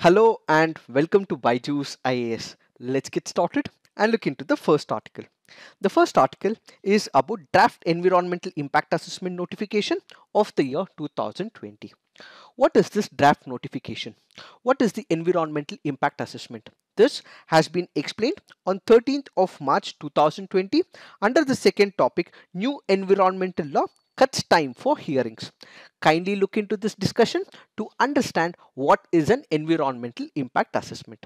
Hello and welcome to Byju's IAS. Let's get started and look into the first article. The first article is about draft environmental impact assessment notification of the year 2020. What is this draft notification? What is the environmental impact assessment? This has been explained on 13th of March 2020 under the second topic, New Environmental Law cuts time for hearings. Kindly look into this discussion to understand what is an environmental impact assessment.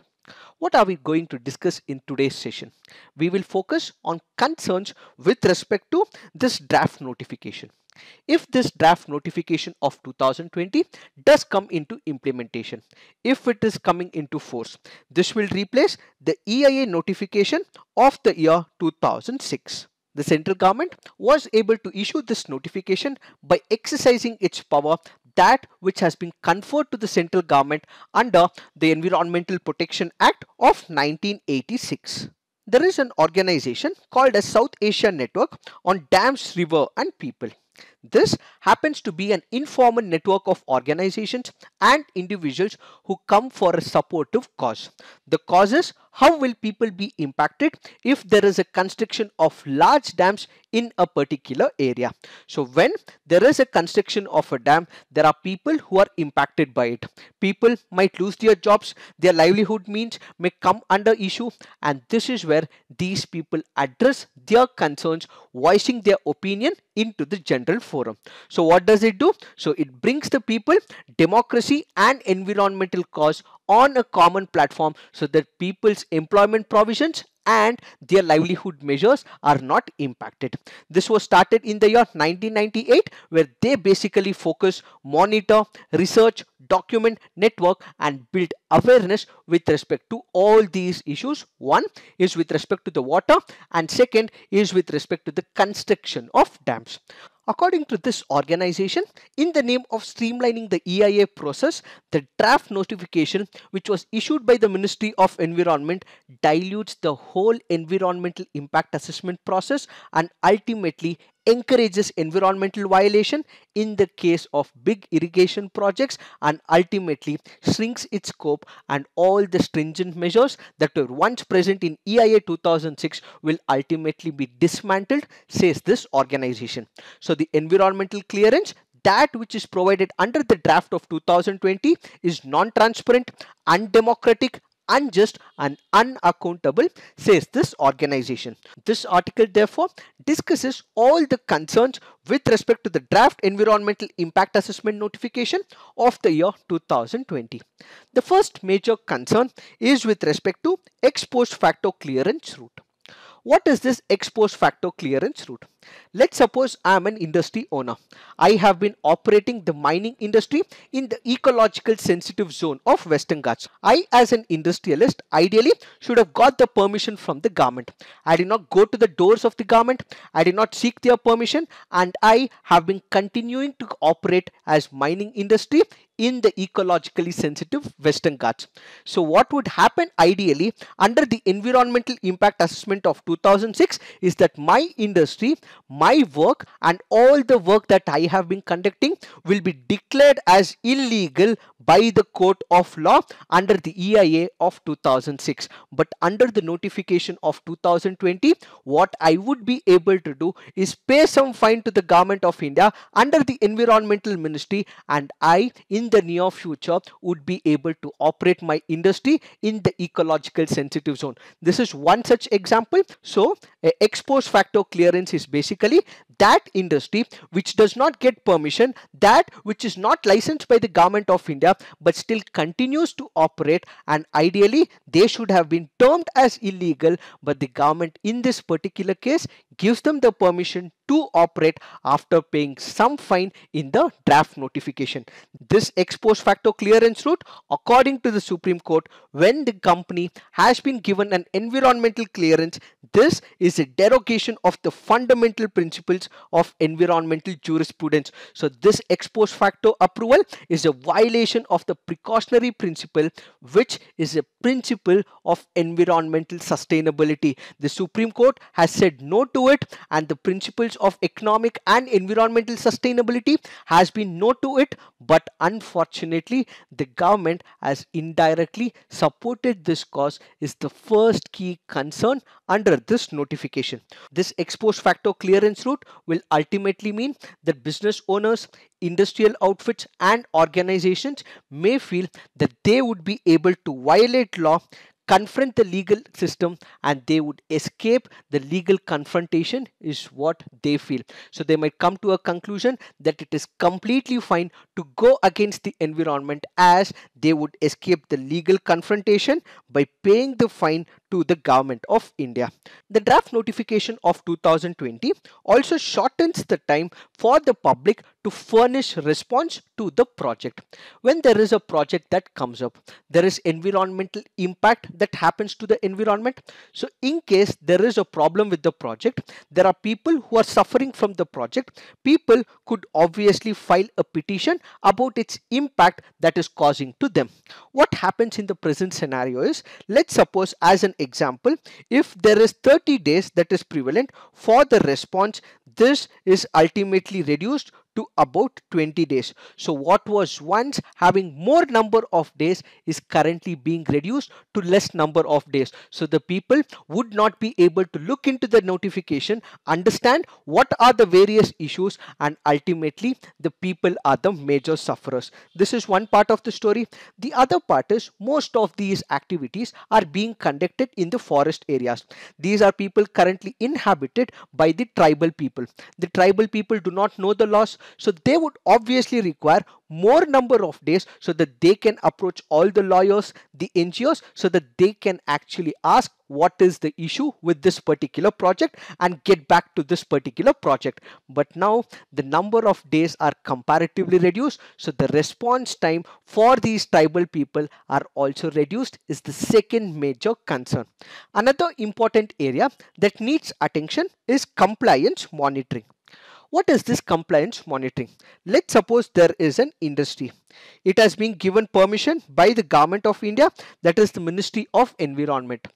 What are we going to discuss in today's session? We will focus on concerns with respect to this draft notification. If this draft notification of 2020 does come into implementation, if it is coming into force, this will replace the EIA notification of the year 2006. The central government was able to issue this notification by exercising its power, that which has been conferred to the central government under the Environmental Protection Act of 1986. There is an organization called as South Asia Network on Dams, River and People. This happens to be an informal network of organizations and individuals who come for a supportive cause. The cause is, how will people be impacted if there is a construction of large dams in a particular area? So when there is a construction of a dam, there are people who are impacted by it. People might lose their jobs, their livelihood means may come under issue, and this is where these people address their concerns, voicing their opinion into the general forum. So what does it do? So it brings the people democracy and environmental cause on a common platform so that people's employment provisions and their livelihood measures are not impacted. This was started in the year 1998, where they basically focus, monitor, research, document, network and build awareness with respect to all these issues. One is with respect to the water and second is with respect to the construction of dams. According to this organization, in the name of streamlining the EIA process, the draft notification which was issued by the Ministry of Environment dilutes the whole environmental impact assessment process and ultimately encourages environmental violation in the case of big irrigation projects and ultimately shrinks its scope, and all the stringent measures that were once present in EIA 2006 will ultimately be dismantled, says this organization. So the environmental clearance that which is provided under the draft of 2020 is non-transparent, undemocratic, unjust and unaccountable, says this organization. This article therefore discusses all the concerns with respect to the draft environmental impact assessment notification of the year 2020. The first major concern is with respect to ex post facto clearance route. What is this ex post facto clearance route? Let's suppose I am an industry owner. I have been operating the mining industry in the ecological sensitive zone of Western Ghats. I, as an industrialist, ideally should have got the permission from the government. I did not go to the doors of the government. I did not seek their permission, and I have been continuing to operate as mining industry in the ecologically sensitive Western Ghats. So what would happen ideally under the environmental impact assessment of 2006 is that my industry, my work and all the work that I have been conducting will be declared as illegal by the court of law under the EIA of 2006. But under the notification of 2020, what I would be able to do is pay some fine to the government of India under the environmental ministry, and I in the near future would be able to operate my industry in the ecological sensitive zone. This is one such example. So ex post facto clearance is basically that industry which does not get permission, that which is not licensed by the government of India but still continues to operate, and ideally they should have been termed as illegal, but the government in this particular case gives them the permission to operate after paying some fine in the draft notification. This ex post facto clearance route, according to the Supreme Court, when the company has been given an environmental clearance, this is a derogation of the fundamental principles of environmental jurisprudence. So this ex post facto approval is a violation of the precautionary principle, which is a principle of environmental sustainability. The Supreme Court has said no to it, and the principles of economic and environmental sustainability has been no to it, but unfortunately the government has indirectly supported this cause is the first key concern under this notification. This ex post facto clearance route will ultimately mean that business owners, industrial outfits and organizations may feel that they would be able to violate law, confront the legal system, and they would escape the legal confrontation is what they feel. So they might come to a conclusion that it is completely fine to go against the environment, as they would escape the legal confrontation by paying the fine to the government of India. The draft notification of 2020 also shortens the time for the public to furnish response to the project. When there is a project that comes up, there is environmental impact that happens to the environment. So in case there is a problem with the project, there are people who are suffering from the project. People could obviously file a petition about its impact that is causing to them. What happens in the present scenario is, let's suppose as an example, if there is 30 days that is prevalent for the response, this is ultimately reduced to about 20 days. So what was once having more number of days is currently being reduced to less number of days. So the people would not be able to look into the notification, understand what are the various issues, and ultimately the people are the major sufferers. This is one part of the story. The other part is, most of these activities are being conducted in the forest areas. These are people currently inhabited by the tribal people. The tribal people do not know the laws, so they would obviously require more number of days so that they can approach all the lawyers, the NGOs, so that they can actually ask what is the issue with this particular project and get back to this particular project. But now the number of days are comparatively reduced, so the response time for these tribal people are also reduced is the second major concern. Another important area that needs attention is compliance monitoring. What is this compliance monitoring? Let's suppose there is an industry. It has been given permission by the government of India, that is the Ministry of Environment.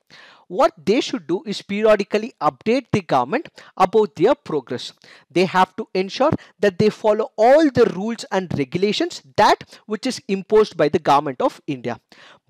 What they should do is periodically update the government about their progress. They have to ensure that they follow all the rules and regulations that which is imposed by the government of India.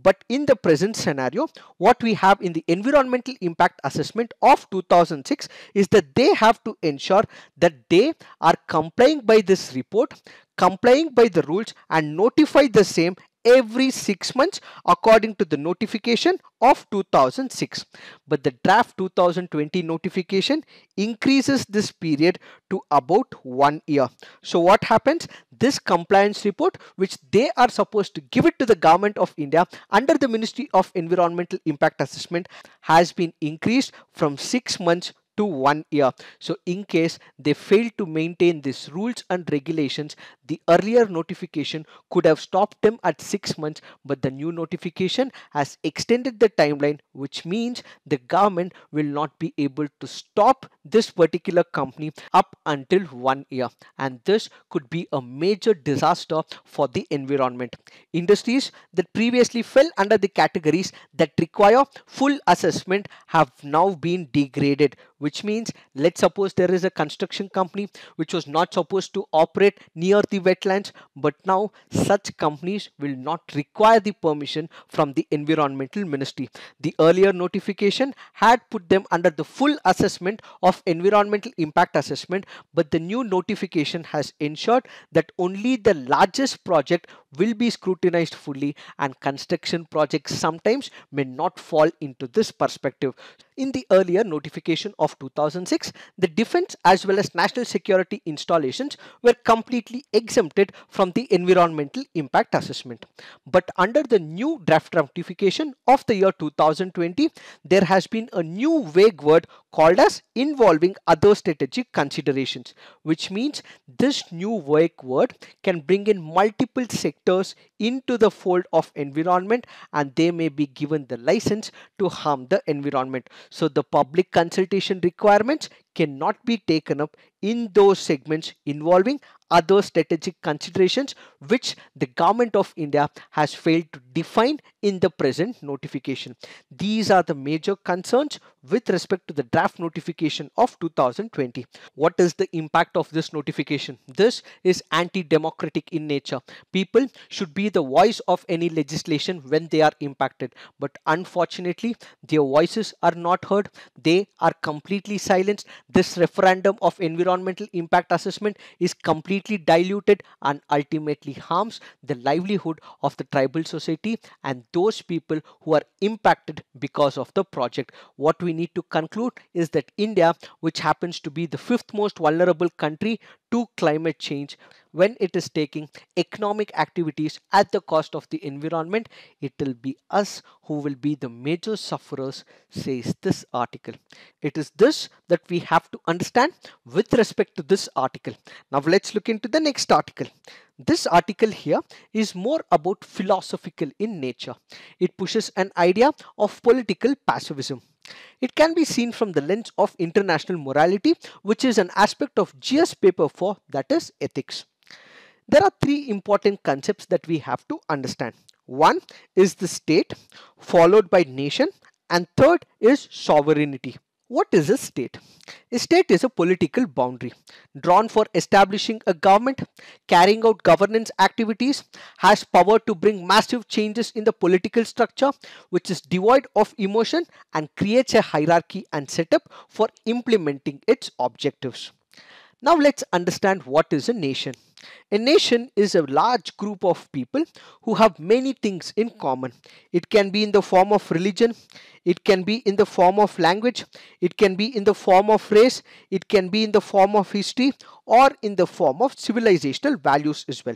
But in the present scenario, what we have in the environmental impact assessment of 2006 is that they have to ensure that they are complying by this report, complying by the rules, and notify the same every 6 months according to the notification of 2006. But the draft 2020 notification increases this period to about 1 year. So what happens? This compliance report, which they are supposed to give it to the government of India under the Ministry of Environmental Impact Assessment, has been increased from 6 months to 1 year. So in case they fail to maintain these rules and regulations, the earlier notification could have stopped them at 6 months, but the new notification has extended the timeline, which means the government will not be able to stop this particular company up until 1 year, and this could be a major disaster for the environment. Industries that previously fell under the categories that require full assessment have now been degraded, which means, let's suppose there is a construction company which was not supposed to operate near the wetlands, but now such companies will not require the permission from the environmental ministry. The earlier notification had put them under the full assessment of environmental impact assessment, but the new notification has ensured that only the largest project will be scrutinized fully, and construction projects sometimes may not fall into this perspective. In the earlier notification of 2006, the defense as well as national security installations were completely exempted from the environmental impact assessment. But under the new draft notification of the year 2020, there has been a new vague word called as involving other strategic considerations, which means this new vague word can bring in multiple sectors into the fold of environment, and they may be given the license to harm the environment. So the public consultation requirements cannot be taken up in those segments involving other strategic considerations which the government of India has failed to define in the present notification. These are the major concerns with respect to the draft notification of 2020. What is the impact of this notification? This is anti-democratic in nature. People should be the voice of any legislation when they are impacted, but unfortunately their voices are not heard. They are completely silenced. This referendum of environmental impact assessment is completely diluted and ultimately harms the livelihood of the tribal society and those people who are impacted because of the project. What we need to conclude is that India, which happens to be the fifth most vulnerable country to climate change, when it is taking economic activities at the cost of the environment, it will be us who will be the major sufferers, says this article. It is this that we have to understand with respect to this article. Now let's look into the next article. This article here is more about philosophical in nature. It pushes an idea of political pacifism. It can be seen from the lens of international morality, which is an aspect of GS paper 4, that is ethics. There are three important concepts that we have to understand. One is the state, followed by nation, and third is sovereignty. What is a state? A state is a political boundary drawn for establishing a government, carrying out governance activities, has power to bring massive changes in the political structure, which is devoid of emotion and creates a hierarchy and setup for implementing its objectives. Now let's understand what is a nation. A nation is a large group of people who have many things in common. It can be in the form of religion, it can be in the form of language, it can be in the form of race, it can be in the form of history, or in the form of civilizational values as well.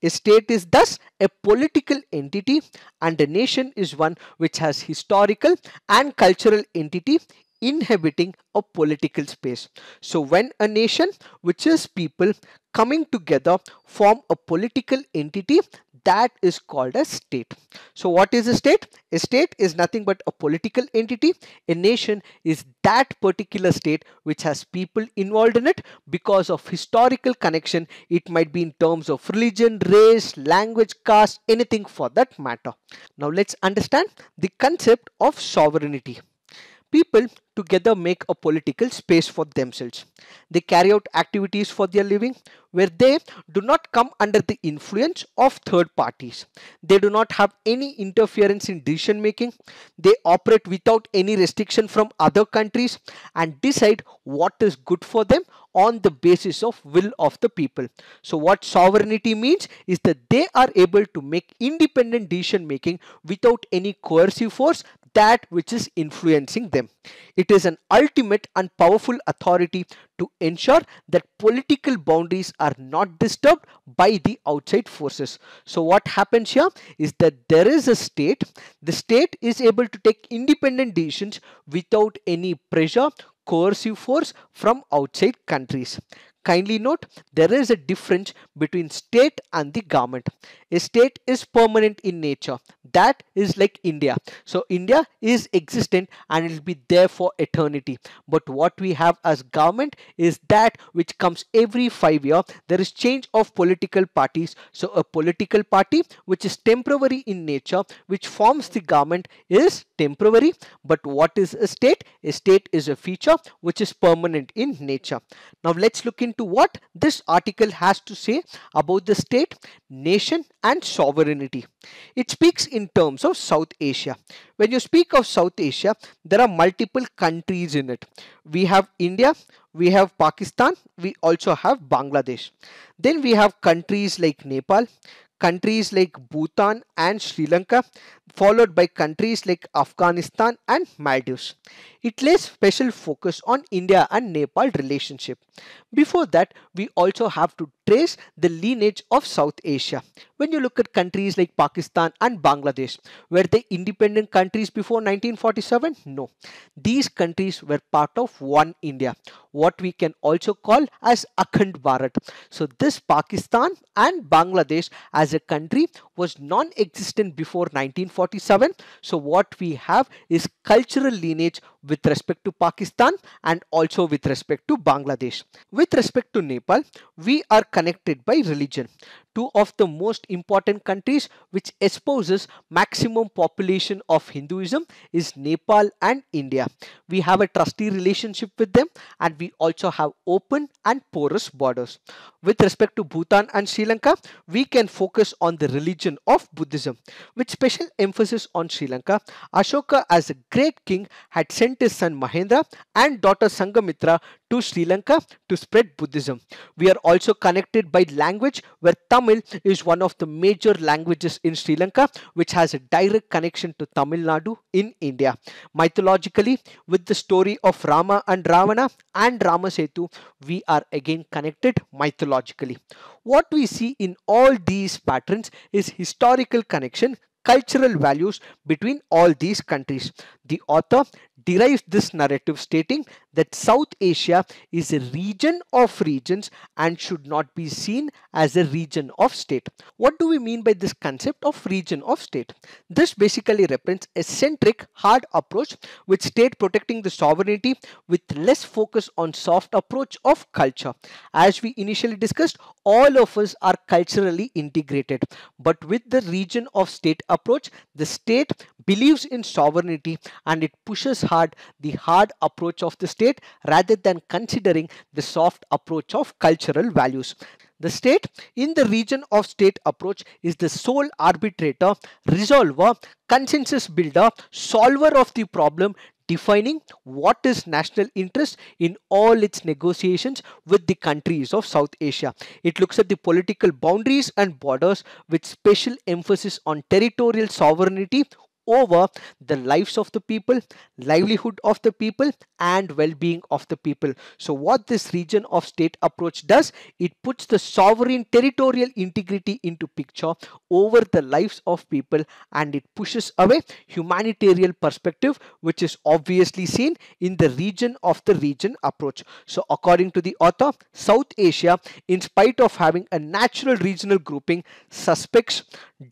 A state is thus a political entity, and a nation is one which has historical and cultural entity inhabiting a political space. So when a nation, which is people coming together, form a political entity, that is called a state. So what is a state? A state is nothing but a political entity. A nation is that particular state which has people involved in it because of historical connection. It might be in terms of religion, race, language, caste, anything for that matter. Now let's understand the concept of sovereignty. People together make a political space for themselves. They carry out activities for their living where they do not come under the influence of third parties. They do not have any interference in decision making. They operate without any restriction from other countries and decide what is good for them on the basis of will of the people. So what sovereignty means is that they are able to make independent decision making without any coercive force that which is influencing them. It is an ultimate and powerful authority to ensure that political boundaries are not disturbed by the outside forces. So what happens here is that there is a state. The state is able to take independent decisions without any pressure, coercive force from outside countries. Kindly note, there is a difference between state and the government. A state is permanent in nature. That is like India. So India is existent and it will be there for eternity. But what we have as government is that which comes every 5 years. There is change of political parties. So a political party which is temporary in nature, which forms the government, is temporary. But what is a state? A state is a feature which is permanent in nature. Now let's look into what this article has to say about the state, nation and sovereignty. It speaks in terms of South Asia. When you speak of South Asia, there are multiple countries in it. We have India, we have Pakistan, we also have Bangladesh. Then we have countries like Nepal, countries like Bhutan and Sri Lanka, followed by countries like Afghanistan and Maldives. It lays special focus on India and Nepal relationship. Before that, we also have to trace the lineage of South Asia. When you look at countries like Pakistan and Bangladesh, were they independent countries before 1947? No. These countries were part of one India, what we can also call as Akhand Bharat. So this Pakistan and Bangladesh as a country was non-existent before 1947. So what we have is cultural lineage with respect to Pakistan and also with respect to Bangladesh. With respect to Nepal, we are connected by religion. Two of the most important countries which espouses maximum population of Hinduism is Nepal and India. We have a trusty relationship with them, and we also have open and porous borders. With respect to Bhutan and Sri Lanka, we can focus on the religion of Buddhism. With special emphasis on Sri Lanka, Ashoka as a great king had sent his son Mahendra and daughter Sangamitra to Sri Lanka to spread Buddhism. We are also connected by language, where Tamil is one of the major languages in Sri Lanka, which has a direct connection to Tamil Nadu in India. Mythologically, with the story of Rama and Ravana and Ramasetu, we are again connected mythologically. What we see in all these patterns is historical connection, cultural values between all these countries. The author derives this narrative stating that South Asia is a region of regions and should not be seen as a region of state. What do we mean by this concept of region of state? This basically represents a centric hard approach with state protecting the sovereignty with less focus on soft approach of culture. As we initially discussed, all of us are culturally integrated, but with the region of state approach, the state believes in sovereignty and it pushes hard the hard approach of the state rather than considering the soft approach of cultural values. The state in the region of state approach is the sole arbitrator, resolver, consensus builder, solver of the problem, defining what is national interest in all its negotiations with the countries of South Asia. It looks at the political boundaries and borders with special emphasis on territorial sovereignty over the lives of the people, livelihood of the people, and well-being of the people. So what this region of state approach does, it puts the sovereign territorial integrity into picture over the lives of people, and it pushes away humanitarian perspective, which is obviously seen in the region of the region approach. So according to the author, South Asia, in spite of having a natural regional grouping, suspects,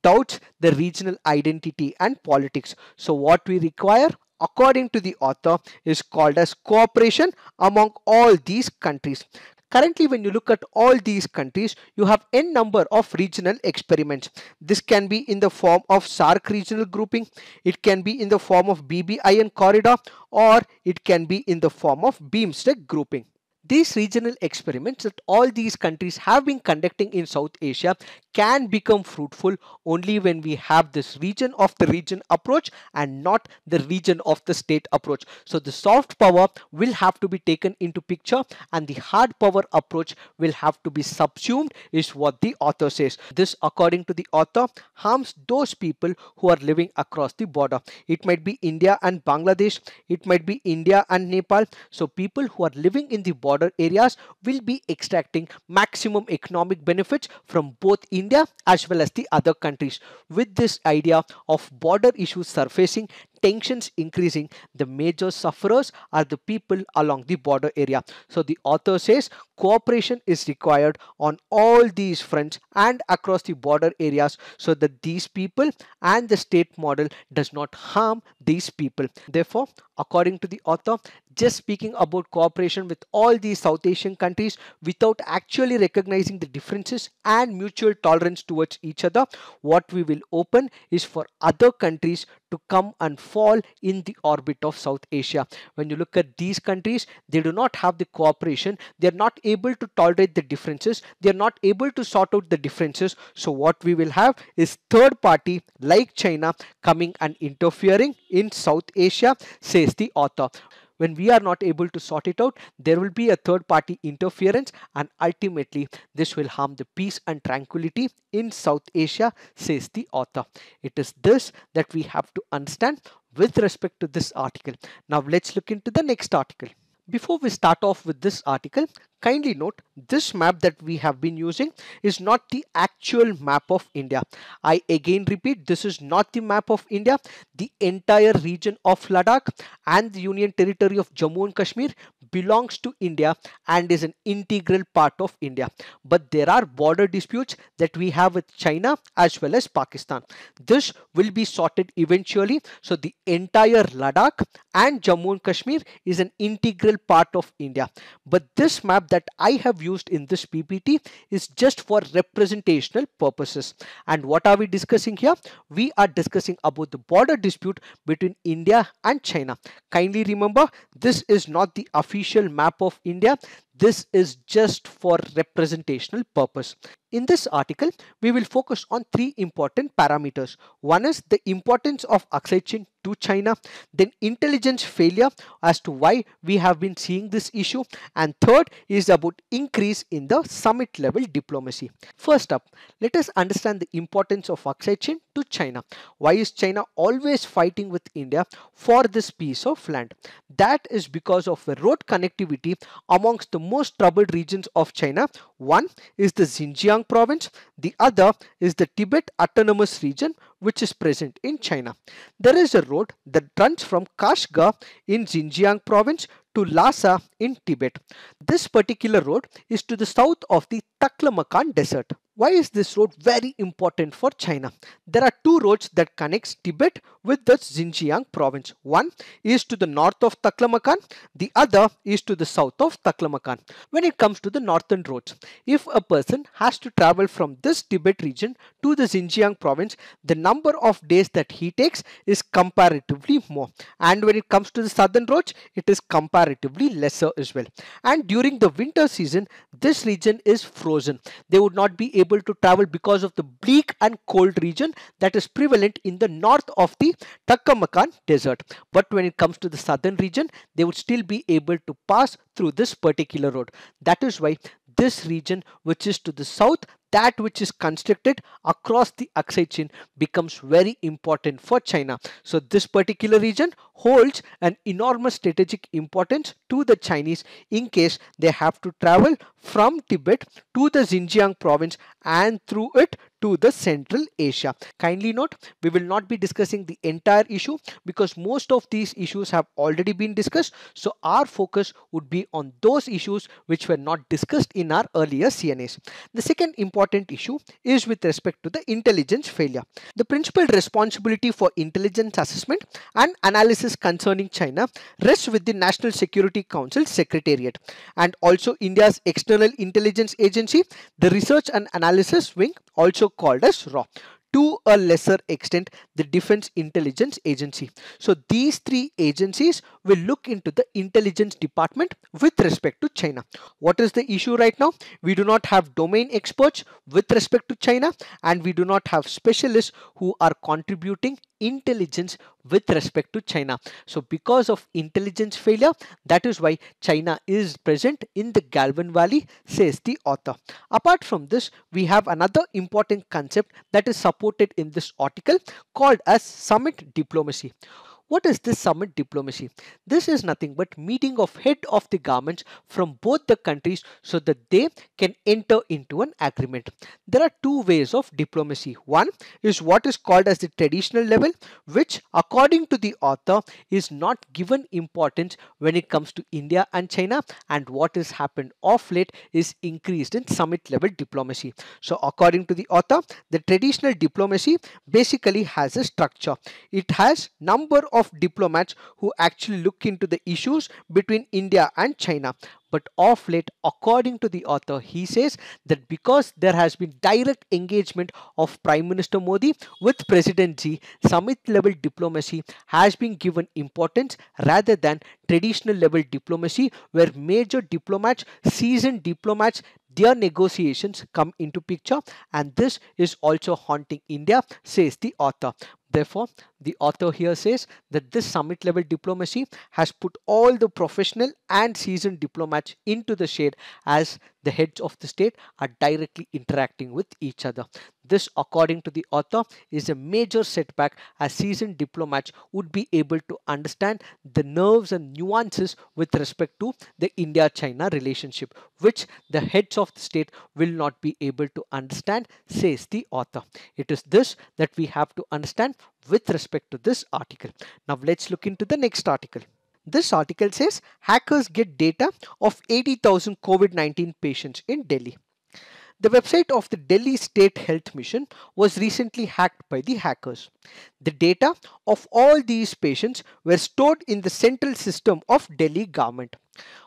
doubts the regional identity and politics. So what we require, according to the author, is called as cooperation among all these countries. Currently, when you look at all these countries, you have n number of regional experiments. This can be in the form of SAARC regional grouping, it can be in the form of BBIN corridor, or it can be in the form of BIMSTEC grouping. These regional experiments that all these countries have been conducting in South Asia can become fruitful only when we have this region of the region approach and not the region of the state approach. So the soft power will have to be taken into picture and the hard power approach will have to be subsumed, is what the author says. This, according to the author, harms those people who are living across the border. It might be India and Bangladesh, it might be India and Nepal. So people who are living in the border areas will be extracting maximum economic benefits from both India as well as the other countries. With this idea of border issues surfacing, tensions increasing, the major sufferers are the people along the border area. So the author says cooperation is required on all these fronts and across the border areas so that these people and the state model does not harm these people. Therefore, according to the author, just speaking about cooperation with all these South Asian countries without actually recognizing the differences and mutual tolerance towards each other, what we will open is for other countries to come and fall in the orbit of South Asia. When you look at these countries, they do not have the cooperation, they are not able to tolerate the differences, they are not able to sort out the differences. So what we will have is third party like China coming and interfering in South Asia, says the author. When we are not able to sort it out, there will be a third party interference, and ultimately this will harm the peace and tranquility in South Asia, says the author. It is this that we have to understand with respect to this article. Now let's look into the next article. Before we start off with this article, kindly note this map that we have been using is not the actual map of India. I again repeat, this is not the map of India. The entire region of Ladakh and the Union Territory of Jammu and Kashmir belongs to India and is an integral part of India. But there are border disputes that we have with China as well as Pakistan. This will be sorted eventually. So the entire Ladakh and Jammu and Kashmir is an integral part of India. But this map map that I have used in this PPT is just for representational purposes. And what are we discussing here? We are discussing about the border dispute between India and China. Kindly remember, this is not the official map of India. This is just for representational purpose. In this article, we will focus on three important parameters. One is the importance of Aksai Chin to China, then intelligence failure as to why we have been seeing this issue, and third is about increase in the summit level diplomacy. First up, let us understand the importance of Aksai Chin to China. Why is China always fighting with India for this piece of land? That is because of the road connectivity amongst the most troubled regions of China. One is the Xinjiang province, the other is the Tibet Autonomous Region, which is present in China. There is a road that runs from Kashgar in Xinjiang province to Lhasa in Tibet. This particular road is to the south of the Taklamakan Desert. Why is this road very important for China? There are two roads that connects Tibet with the Xinjiang province. One is to the north of Taklamakan, the other is to the south of Taklamakan. When it comes to the northern roads, if a person has to travel from this Tibet region to the Xinjiang province, the number of days that he takes is comparatively more. And when it comes to the southern roads, it is comparatively lesser as well. And during the winter season, this region is frozen. They would not be able to travel because of the bleak and cold region that is prevalent in the north of the Taklamakan Desert. But when it comes to the southern region, they would still be able to pass through this particular road. That is why this region, which is to the south, that which is constructed across the Aksai Chin, becomes very important for China. So this particular region holds an enormous strategic importance to the Chinese in case they have to travel from Tibet to the Xinjiang province and through it to the Central Asia. Kindly note, we will not be discussing the entire issue because most of these issues have already been discussed. So our focus would be on those issues which were not discussed in our earlier CNAs. The second important issue is with respect to the intelligence failure. The principal responsibility for intelligence assessment and analysis concerning China rests with the National Security Council Secretariat and also India's External Intelligence Agency, the Research and Analysis Wing, also called as RAW. To a lesser extent, the Defense Intelligence Agency. So these three agencies will look into the intelligence department with respect to China. What is the issue right now? We do not have domain experts with respect to China, and we do not have specialists who are contributing intelligence with respect to China. So because of intelligence failure, that is why China is present in the Galvan Valley, says the author. Apart from this, we have another important concept that is supported in this article called as summit diplomacy. What is this summit diplomacy? This is nothing but meeting of head of the governments from both the countries so that they can enter into an agreement. There are two ways of diplomacy. One is what is called as the traditional level, which according to the author is not given importance when it comes to India and China, and what has happened of late is increased in summit level diplomacy. So according to the author, the traditional diplomacy basically has a structure. It has number of diplomats who actually look into the issues between India and China. But of late, according to the author, he says that because there has been direct engagement of Prime Minister Modi with President Xi, summit level diplomacy has been given importance rather than traditional level diplomacy where major diplomats, seasoned diplomats, their negotiations come into picture, and this is also haunting India, says the author. Therefore, the author here says that this summit level diplomacy has put all the professional and seasoned diplomats into the shade as the heads of the state are directly interacting with each other. This, according to the author, is a major setback as seasoned diplomats would be able to understand the nerves and nuances with respect to the India-China relationship, which the heads of the state will not be able to understand, says the author. It is this that we have to understand with respect to this article. Now let's look into the next article. This article says hackers get data of 80,000 COVID-19 patients in Delhi. The website of the Delhi State Health Mission was recently hacked by the hackers. The data of all these patients were stored in the central system of Delhi government.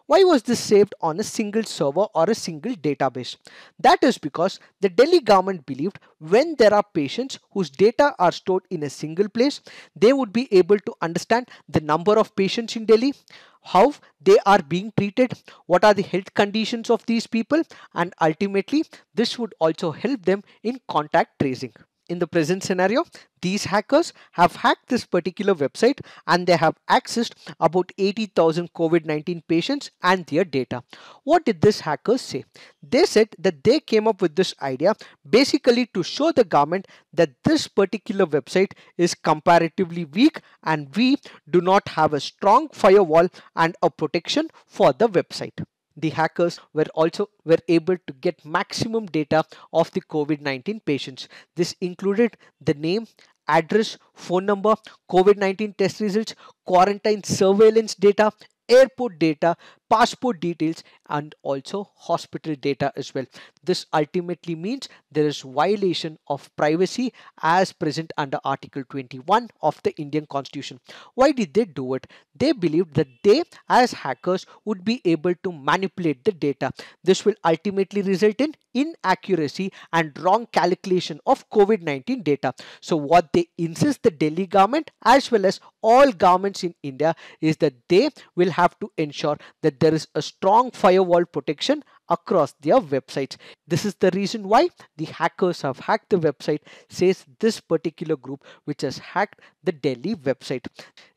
Why was this saved on a single server or a single database? That is because the Delhi government believed when there are patients whose data are stored in a single place, they would be able to understand the number of patients in Delhi, how they are being treated, what are the health conditions of these people, and ultimately this would also help them in contact tracing. In the present scenario, these hackers have hacked this particular website and they have accessed about 80,000 COVID-19 patients and their data. What did these hackers say? They said that they came up with this idea basically to show the government that this particular website is comparatively weak and we do not have a strong firewall and a protection for the website. The hackers were able to get maximum data of the COVID-19 patients. This included the name, address, phone number, COVID-19 test results, quarantine surveillance data, airport data, passport details, and also hospital data as well. This ultimately means there is violation of privacy as present under Article 21 of the Indian Constitution. Why did they do it? They believed that they as hackers would be able to manipulate the data. This will ultimately result in inaccuracy and wrong calculation of COVID-19 data. So what they insist the Delhi government as well as all governments in India is that they will have to ensure that there is a strong firewall protection across their websites. This is the reason why the hackers have hacked the website, says this particular group which has hacked the Delhi website.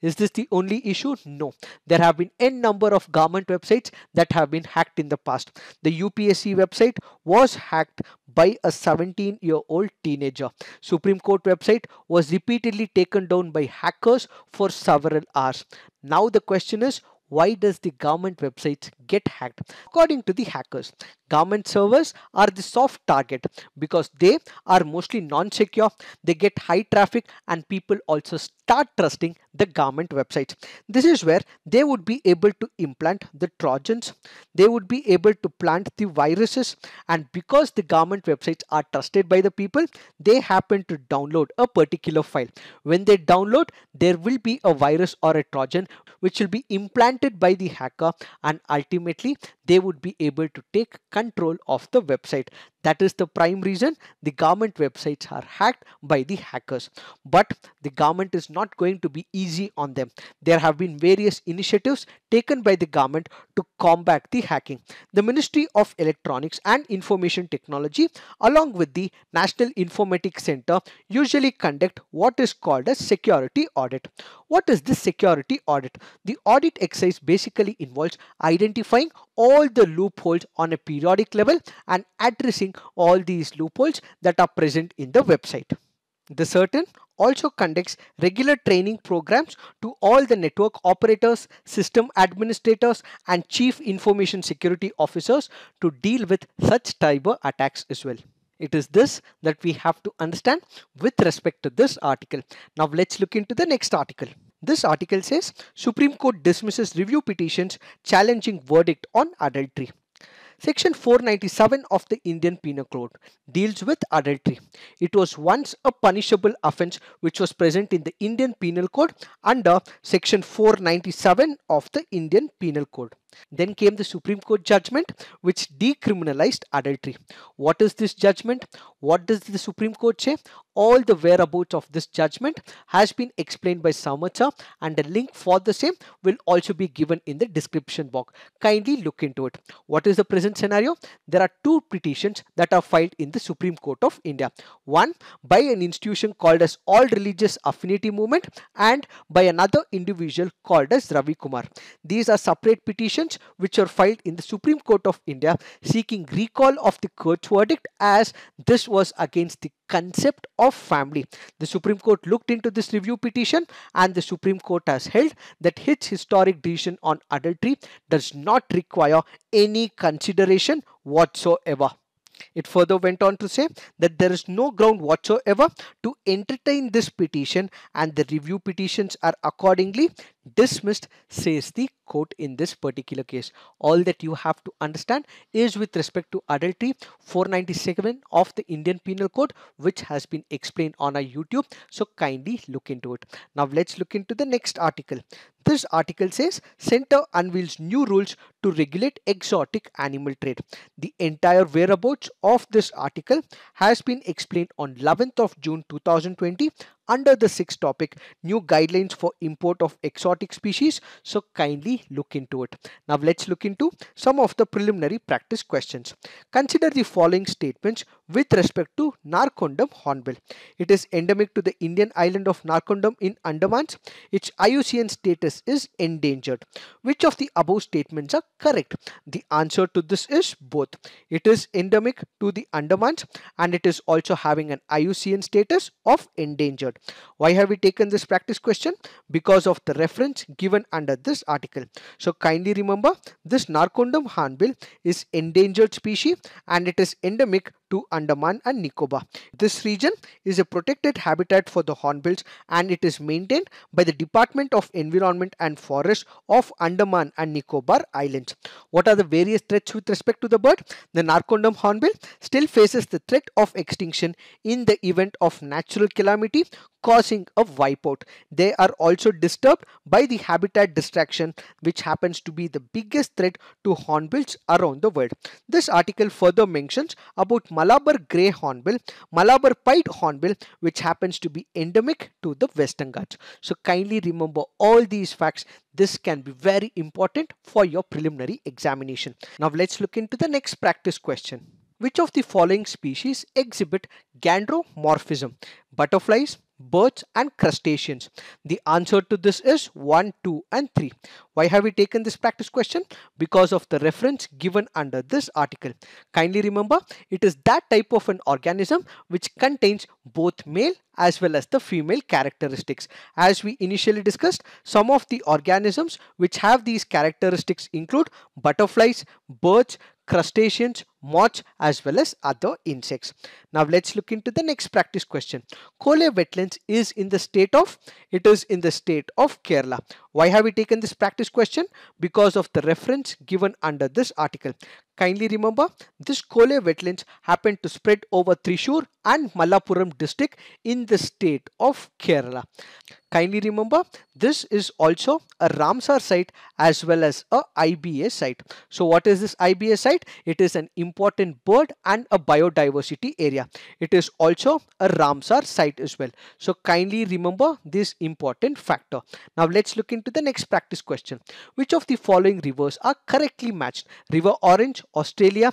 Is this the only issue? No. There have been n number of government websites that have been hacked in the past. The UPSC website was hacked by a 17-year-old teenager. Supreme Court website was repeatedly taken down by hackers for several hours. Now the question is, why does the government websites get hacked? According to the hackers, government servers are the soft target because they are mostly non-secure, they get high traffic, and people also start trusting the government websites. This is where they would be able to implant the trojans, they would be able to plant the viruses, and because the government websites are trusted by the people, they happen to download a particular file. When they download, there will be a virus or a trojan which will be implanted by the hacker, and ultimately they would be able to take control of the website. That is the prime reason the government websites are hacked by the hackers. But the government is not going to be easy on them. There have been various initiatives taken by the government to combat the hacking. The Ministry of Electronics and Information Technology along with the National Informatics Center usually conduct what is called a security audit. What is this security audit? The audit exercise basically involves identifying all the loopholes on a periodic level and addressing all these loopholes that are present in the website. The CERT-In also conducts regular training programs to all the network operators, system administrators, and chief information security officers to deal with such cyber attacks as well. It is this that we have to understand with respect to this article. Now let's look into the next article. This article says Supreme Court dismisses review petitions challenging verdict on adultery. Section 497 of the Indian Penal Code deals with adultery. It was once a punishable offence which was present in the Indian Penal Code under Section 497 of the Indian Penal Code. Then came the Supreme Court judgment which decriminalized adultery. What is this judgment? What does the Supreme Court say? All the whereabouts of this judgment has been explained by Samatha, and a link for the same will also be given in the description box. Kindly look into it. What is the present scenario? There are two petitions that are filed in the Supreme Court of India. One by an institution called as All Religious Affinity Movement and by another individual called as Ravi Kumar. These are separate petitions which are filed in the Supreme Court of India seeking recall of the court's verdict, as this was against the concept of family. The Supreme Court looked into this review petition and the Supreme Court has held that its historic decision on adultery does not require any consideration whatsoever. It further went on to say that there is no ground whatsoever to entertain this petition and the review petitions are accordingly dismissed, says the court in this particular case. All that you have to understand is with respect to adultery, 497 of the Indian Penal Code, which has been explained on our YouTube. So kindly look into it. Now let's look into the next article. This article says Center unveils new rules to regulate exotic animal trade. The entire whereabouts of this article has been explained on 11th of June 2020 under the sixth topic, new guidelines for import of exotic species. So kindly look into it. Now let's look into some of the preliminary practice questions. Consider the following statements with respect to Narcondam hornbill. It is endemic to the Indian island of Narcondam in Andamans. Its IUCN status is endangered. Which of the above statements are correct? The answer to this is both. It is endemic to the Andamans and it is also having an IUCN status of endangered. Why have we taken this practice question? Because of the reference given under this article. So kindly remember, this Narcondam hornbill is endangered species and it is endemic to Andaman and Nicobar. This region is a protected habitat for the hornbills and it is maintained by the Department of Environment and Forest of Andaman and Nicobar Islands. What are the various threats with respect to the bird? The Narcondam hornbill still faces the threat of extinction in the event of natural calamity causing a wipeout. They are also disturbed by the habitat destruction, which happens to be the biggest threat to hornbills around the world. This article further mentions about Malabar grey hornbill, Malabar pied hornbill, which happens to be endemic to the Western Ghats. So kindly remember all these facts. This can be very important for your preliminary examination. Now let's look into the next practice question. Which of the following species exhibit gandromorphism? Butterflies, birds and crustaceans. The answer to this is 1, 2 and 3. Why have we taken this practice question? Because of the reference given under this article. Kindly remember, it is that type of an organism which contains both male as well as the female characteristics. As we initially discussed, some of the organisms which have these characteristics include butterflies, birds, crustaceans, moths as well as other insects. Now let's look into the next practice question. Cole wetlands is in the state of? It is in the state of Kerala. Why have we taken this practice question? Because of the reference given under this article. Kindly remember, this Cole wetlands happen to spread over Thrissur and Malappuram district in the state of Kerala. Kindly remember, this is also a Ramsar site as well as a IBS site. So what is this IBS site? It is an important bird and a biodiversity area. It is also a Ramsar site as well. So kindly remember this important factor. Now let's look into the next practice question. Which of the following rivers are correctly matched? River Orange, Australia;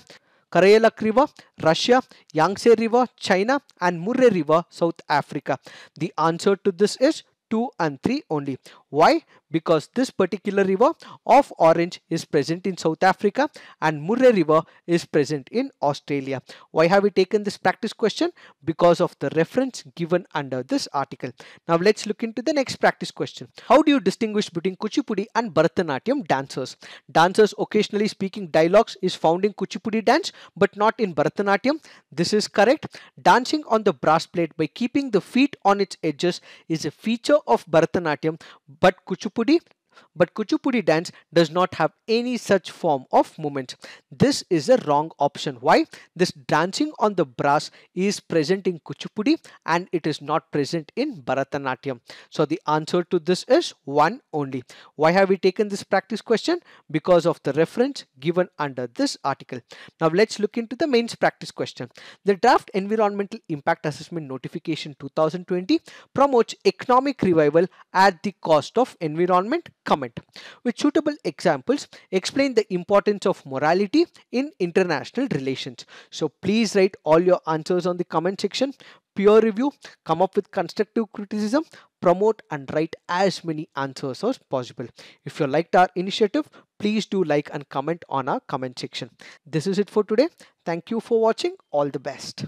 Karayalak River, Russia; Yangtze River, China; and Murray River, South Africa. The answer to this is 2 and 3 only. Why? Because this particular river of Orange is present in South Africa and Murray River is present in Australia. Why have we taken this practice question? Because of the reference given under this article. Now let's look into the next practice question. How do you distinguish between Kuchipudi and Bharatanatyam dancers? Dancers occasionally speaking dialogues is found in Kuchipudi dance but not in Bharatanatyam. This is correct. Dancing on the brass plate by keeping the feet on its edges is a feature of Bharatanatyam, but Kuchipudi dance does not have any such form of movement. This is a wrong option. Why? This dancing on the brass is present in Kuchipudi and it is not present in Bharatanatyam. So the answer to this is 1 only. Why have we taken this practice question? Because of the reference given under this article. Now let's look into the mains practice question. The draft environmental impact assessment notification 2020 promotes economic revival at the cost of environment. Comment. With suitable examples, explain the importance of morality in international relations. So please write all your answers on the comment section. Peer review, come up with constructive criticism, promote and write as many answers as possible. If you liked our initiative, please do like and comment on our comment section. This is it for today. Thank you for watching. All the best.